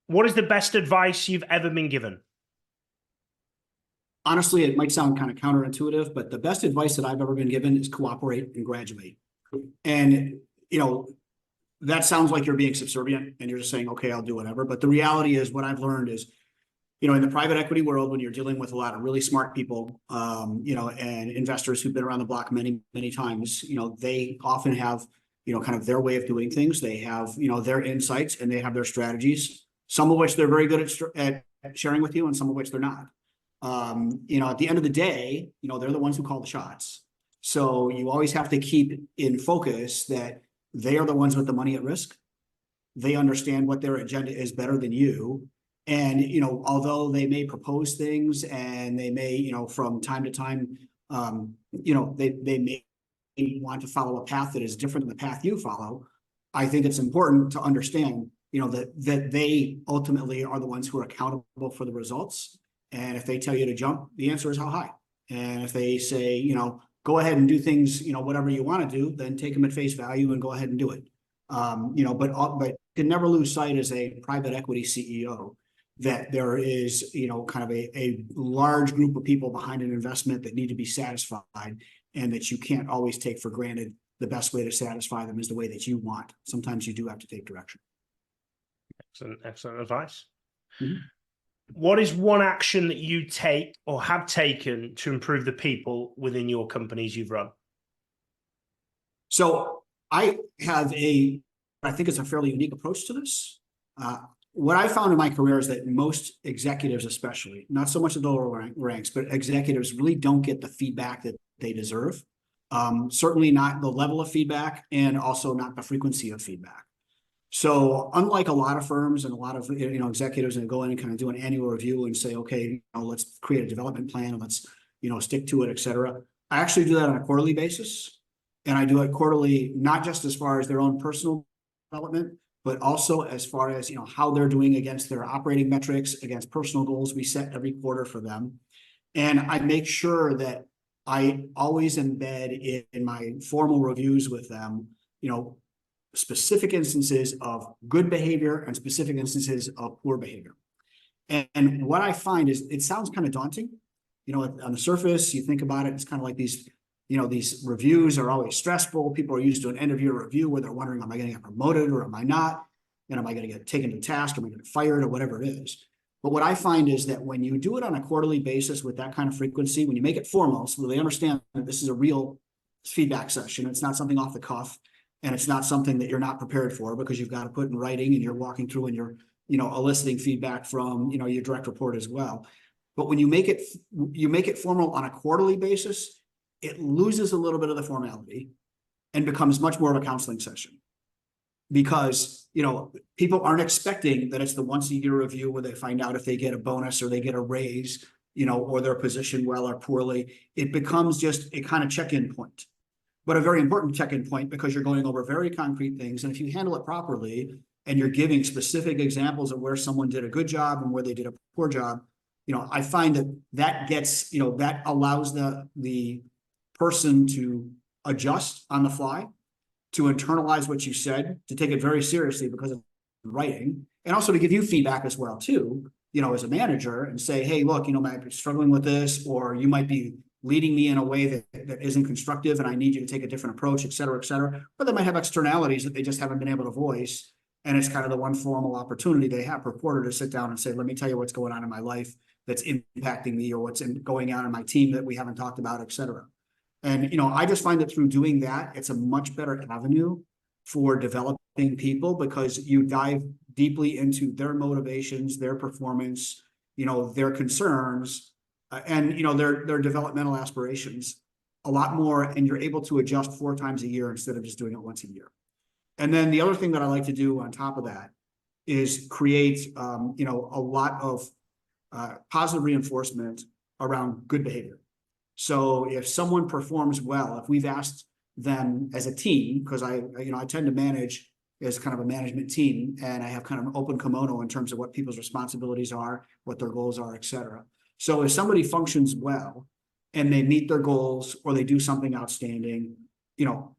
What is the best advice you've ever been given? Honestly, it might sound kind of counterintuitive, but the best advice that I've ever been given is cooperate and graduate. And, you know, that sounds like you're being subservient and you're just saying, okay, I'll do whatever. But the reality is what I've learned is, in the private equity world, when you're dealing with a lot of really smart people, and investors who've been around the block many, many times, they often have, kind of their way of doing things. They have, their insights and they have their strategies, some of which they're very good at sharing with you and some of which they're not. At the end of the day, they're the ones who call the shots. So you always have to keep in focus that they are the ones with the money at risk. They understand what their agenda is better than you. And, although they may propose things and they may, from time to time, they may want to follow a path that is different than the path you follow. I think it's important to understand, that they ultimately are the ones who are accountable for the results. And if they tell you to jump, the answer is how high. And if they say, go ahead and do things, whatever you want to do, then take them at face value and go ahead and do it. But you can never lose sight as a private equity CEO that there is, kind of a large group of people behind an investment that need to be satisfied, and that you can't always take for granted the best way to satisfy them is the way that you want. Sometimes you do have to take direction. Excellent advice. Mm-hmm. What is one action that you take or have taken to improve the people within your companies you've run? So I think it's a fairly unique approach to this. What I found in my career is that most executives, especially, not so much at the lower ranks, but executives really don't get the feedback that they deserve. Certainly not the level of feedback and also not the frequency of feedback. So unlike a lot of firms and a lot of executives that go in and kind of do an annual review and say, okay, let's create a development plan and let's stick to it, et cetera. I actually do that on a quarterly basis, and I do it quarterly not just as far as their own personal development, but also as far as how they're doing against their operating metrics, against personal goals we set every quarter for them. And I make sure that I always embed in my formal reviews with them, specific instances of good behavior and specific instances of poor behavior. And what I find is it sounds kind of daunting. On the surface, you think about it, it's kind of like these reviews are always stressful. People are used to an end of year review where they're wondering, am I going to get promoted or am I not? And am I going to get taken to task? Am I going to get fired or whatever it is? But what I find is that when you do it on a quarterly basis with that kind of frequency, when you make it formal, so they understand that this is a real feedback session, it's not something off the cuff, and it's not something that you're not prepared for because you've got to put in writing and you're walking through and you're, eliciting feedback from, your direct report as well. But when you make it formal on a quarterly basis, it loses a little bit of the formality and becomes much more of a counseling session. Because, people aren't expecting that it's the once a year review where they find out if they get a bonus or they get a raise, or they're positioned well or poorly. It becomes just a kind of check-in point, but a very important check-in point because you're going over very concrete things. And if you handle it properly and you're giving specific examples of where someone did a good job and where they did a poor job, I find that gets, that allows the person to adjust on the fly, to internalize what you said, to take it very seriously because of writing, and also to give you feedback as well too, as a manager, and say, hey, look, might be struggling with this, or you might be leading me in a way that isn't constructive and I need you to take a different approach, et cetera, et cetera. Or they might have externalities that they just haven't been able to voice. And it's kind of the one formal opportunity they have per quarter to sit down and say, let me tell you what's going on in my life that's impacting me, or what's going on in my team that we haven't talked about, et cetera. And, I just find that through doing that, it's a much better avenue for developing people because you dive deeply into their motivations, their performance, their concerns, and, their developmental aspirations a lot more. And you're able to adjust 4 times a year instead of just doing it once a year. And then the other thing that I like to do on top of that is create, a lot of positive reinforcement around good behavior. So if someone performs well, if we've asked them as a team, because I tend to manage as kind of a management team, and I have kind of an open kimono in terms of what people's responsibilities are, what their goals are, et cetera. So if somebody functions well and they meet their goals or they do something outstanding,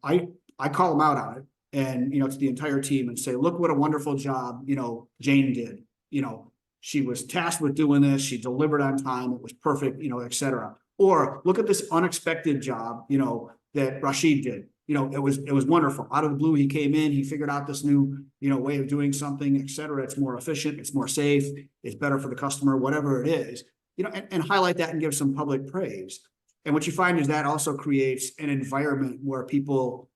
I call them out on it, and to the entire team and say, look what a wonderful job Jane did, she was tasked with doing this, she delivered on time, it was perfect, et cetera. Or look at this unexpected job, that Rashid did. It was wonderful. Out of the blue, he came in, he figured out this new, way of doing something, et cetera. It's more efficient, it's more safe, it's better for the customer, whatever it is, and highlight that and give some public praise. And what you find is that also creates an environment where people,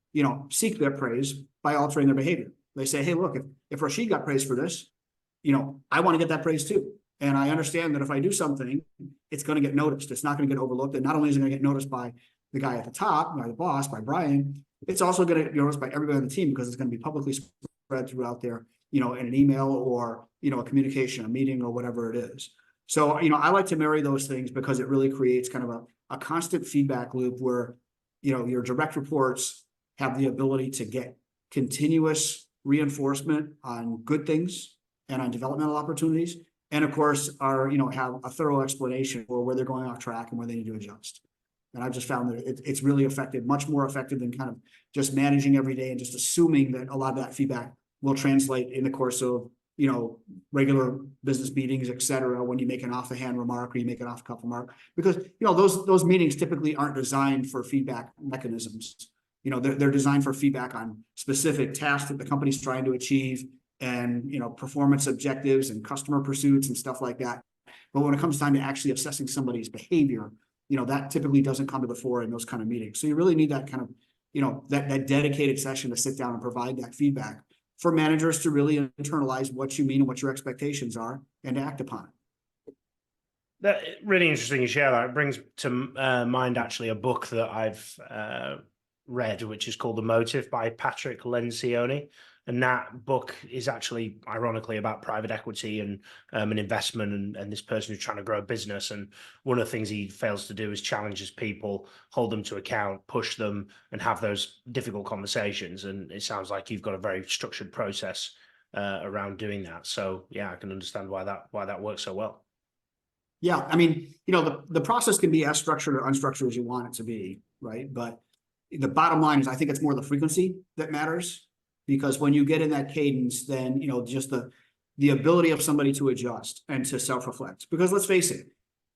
seek their praise by altering their behavior. They say, hey, look, if Rashid got praised for this, I want to get that praise too. And I understand that if I do something, it's going to get noticed. It's not going to get overlooked. And not only is it going to get noticed by the guy at the top, by the boss, by Brian, it's also going to get noticed by everybody on the team because it's going to be publicly spread throughout there, in an email or, a communication, a meeting or whatever it is. So, I like to marry those things because it really creates kind of a constant feedback loop where, your direct reports have the ability to get continuous reinforcement on good things and on developmental opportunities. And of course, have a thorough explanation for where they're going off track and where they need to adjust. And I've just found that it's really effective, much more effective than kind of just managing every day and just assuming that a lot of that feedback will translate in the course of, regular business meetings, et cetera, when you make an off the hand remark or you make an off cuff remark, because, those meetings typically aren't designed for feedback mechanisms. They're designed for feedback on specific tasks that the company's trying to achieve and, performance objectives and customer pursuits and stuff like that. But when it comes time to actually assessing somebody's behavior, that typically doesn't come to the fore in those kind of meetings. So you really need that kind of, that dedicated session to sit down and provide that feedback for managers to really internalize what you mean and what your expectations are and to act upon it. That really interesting you share that. It brings to mind actually a book that I've read, which is called The Motive by Patrick Lencioni. And that book is actually, ironically, about private equity and an investment and this person who's trying to grow a business. And one of the things he fails to do is challenge his people, hold them to account, push them, and have those difficult conversations. And it sounds like you've got a very structured process around doing that. So yeah, I can understand why that works so well. Yeah, I mean, the process can be as structured or unstructured as you want it to be, right? But the bottom line is, I think it's more the frequency that matters. Because when you get in that cadence, then, just the ability of somebody to adjust and to self-reflect. Because let's face it,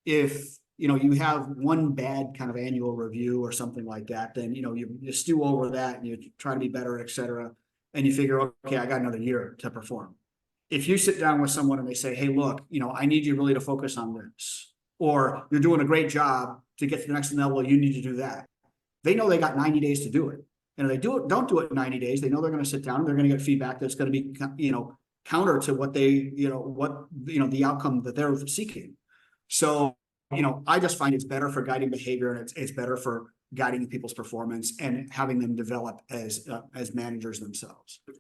if, you have one bad kind of annual review or something like that, then, you stew over that and you try to be better, et cetera. And you figure, okay, I got another year to perform. If you sit down with someone and they say, hey, look, I need you really to focus on this, or you're doing a great job to get to the next level, you need to do that. They know they got 90 days to do it. And if they don't do it in 90 days, they know they're going to sit down and they're going to get feedback that's going to be, counter to what they, the outcome that they're seeking. So, I just find it's better for guiding behavior, and it's better for guiding people's performance and having them develop as managers themselves.